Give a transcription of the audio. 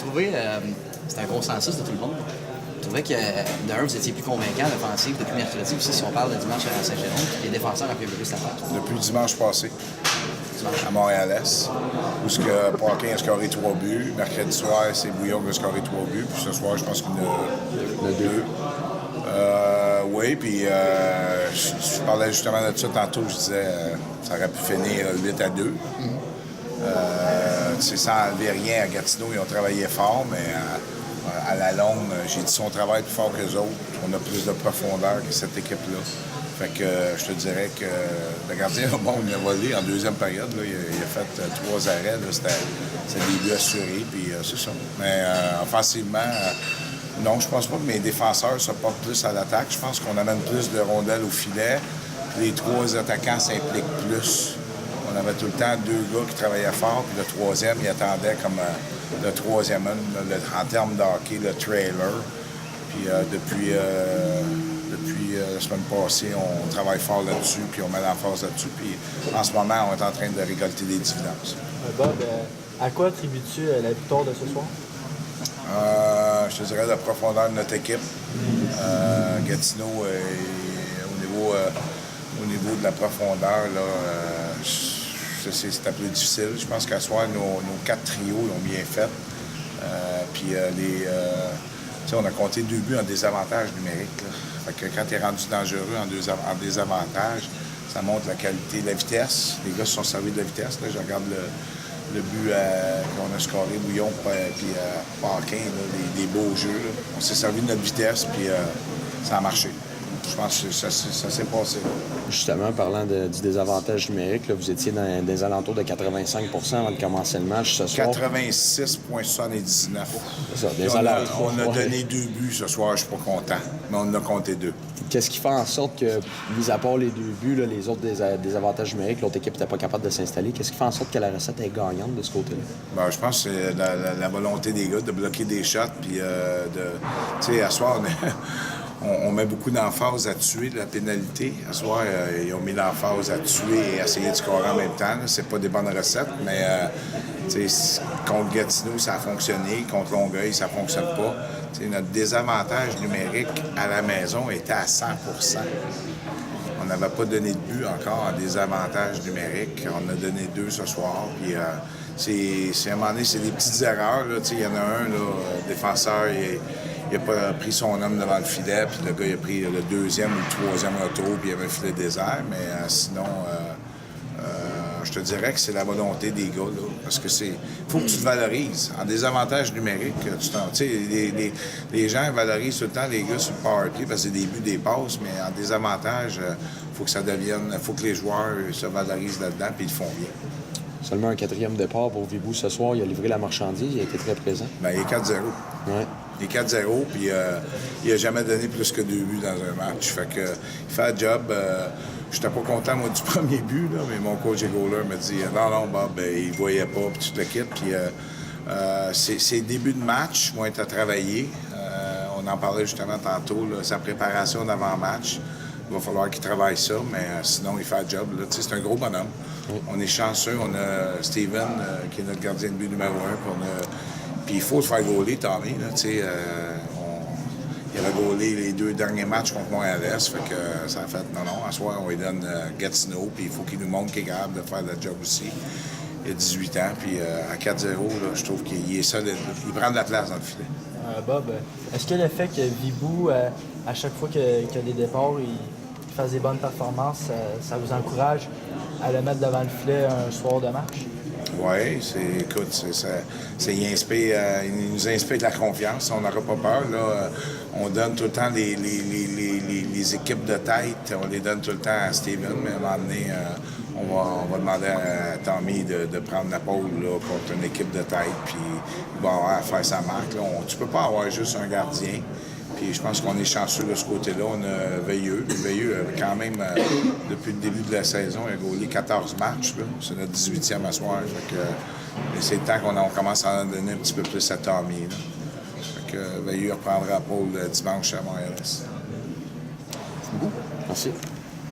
trouvé, c'est un consensus de tout le monde. Je trouvais que, d'un, vous étiez plus convaincant à l'offensive depuis mercredi aussi, si on parle de dimanche à Saint-Jérôme, les défenseurs ont fait plus la passe. Depuis dimanche passé, à Montréal-Est, où ce que Paquin a scoré 3 buts. Mercredi soir, c'est Bouillon qui a scoré 3 buts. Puis ce soir, je pense qu'il y en a 2. Oui, puis je parlais justement de ça tantôt. Je disais ça aurait pu finir 8-2. Sans enlever rien à Gatineau, ils ont travaillé fort, mais à la longue, j'ai dit son travail plus fort que les autres. On a plus de profondeur que cette équipe-là. Fait que je te dirais que le gardien, bon, il a volé en deuxième période. Là, il a fait 3 arrêts. C'était des buts assurés, puis c'est ça. Mais offensivement, non, je pense pas que mes défenseurs se portent plus à l'attaque. Je pense qu'on amène plus de rondelles au filet. Les 3 attaquants s'impliquent plus. On avait tout le temps 2 gars qui travaillaient fort, puis le troisième, il attendait comme le troisième homme, en termes de hockey, le trailer. Puis depuis la semaine passée, on travaille fort là-dessus, puis on met l'emphase là-dessus. Puis en ce moment, on est en train de récolter des dividendes. Bob, à quoi attribues-tu la victoire de ce soir? Je te dirais la profondeur de notre équipe. Gatineau, au niveau de la profondeur, là, c'était plus difficile. Je pense qu'à soir, nos 4 trios l'ont bien fait. Puis on a compté 2 buts en désavantage numérique. Là. Fait que quand tu es rendu dangereux en désavantage, ça montre la qualité de la vitesse. Les gars se sont servis de la vitesse. Là. Je regarde le but qu'on a scoré, Bouillon puis Paquin, des beaux jeux. Là. On s'est servi de notre vitesse, puis ça a marché. Je pense que ça s'est passé. Justement, parlant du désavantage numérique, là, vous étiez dans des alentours de 85 avant de commencer le match ce soir. 86,79. C'est ça, on a donné 2 buts ce soir, je suis pas content, mais on en a compté 2. Qu'est-ce qui fait en sorte que, mis à part les 2 buts, là, les autres désavantages numériques, l'autre équipe n'était pas capable de s'installer, qu'est-ce qui fait en sorte que la recette est gagnante de ce côté-là? Ben, je pense que c'est la volonté des gars de bloquer des shots, puis tu sais, à soir, on met beaucoup d'emphase à tuer la pénalité. À ce soir, ils ont mis l'emphase à tuer et essayer de scorer en même temps. C'est pas des bonnes recettes, mais contre Gatineau, ça a fonctionné. Contre Longueuil, ça fonctionne pas. T'sais, notre désavantage numérique à la maison était à 100 %. On n'avait pas donné de but encore en désavantage numérique. On a donné 2 ce soir. Puis, à un moment donné, c'est des petites erreurs. Il y en a un, défenseur, il n'a pas pris son homme devant le filet, puis le gars il a pris le 2e ou le 3e retour, puis il y avait un filet désert. Mais sinon, je te dirais que c'est la volonté des gars, là, parce que faut que tu te valorises. En désavantage numérique, les gens valorisent tout le temps les gars sur le power play, parce que c'est des buts, des passes, mais en désavantage, faut que les joueurs se valorisent là-dedans, puis ils le font bien. Seulement un 4e départ pour Vibou ce soir. Il a livré la marchandise. Il a été très présent. Bien, il est 4-0. Ouais. Il est 4-0, puis il n'a jamais donné plus que 2 buts dans un match. Fait que, il fait le job. Je n'étais pas content, moi, du premier but, là, mais mon coach et goaler me dit « Non, Bob, il ne voyait pas, puis tu te le quittes. » Puis ses débuts de match vont être à travailler. On en parlait justement tantôt, là, sa préparation d'avant-match. Il va falloir qu'il travaille ça, mais sinon, il fait le job. Là. C'est un gros bonhomme. Oui. On est chanceux. On a Steven, qui est notre gardien de but numéro 1. Puis il faut le faire gauler, Tommy. Il avait gaulé les 2 derniers matchs contre Montréal-Est. Fait que ça a fait non. À soir, on lui donne Gatineau. Puis il faut qu'il nous montre qu'il est capable de faire le job aussi. Il a 18 ans. Puis à 4-0, là, je trouve qu'il est solide. Il prend de la place dans le filet. Bob, est-ce que le fait que Vibou, à chaque fois qu'il y a des départs, il fasse des bonnes performances, ça vous encourage à le mettre devant le filet un soir de match? Oui, il nous inspire de la confiance. On n'aura pas peur. Là. On donne tout le temps les équipes de tête, on les donne tout le temps à Steven, mais à un moment donné, on va demander à Tommy de prendre la pôle là, contre une équipe de tête, puis il va avoir à faire sa marque. Là. Tu peux pas avoir juste un gardien. Puis je pense qu'on est chanceux de ce côté-là. On a Veilleux. Veilleux, quand même, depuis le début de la saison, il a gaulé 14 matchs. Là. C'est notre 18e à soir. Mais c'est le temps qu'on commence à en donner un petit peu plus à Tommy. Là. Fait que Veilleux reprendra la pôle dimanche à Montréal. Merci.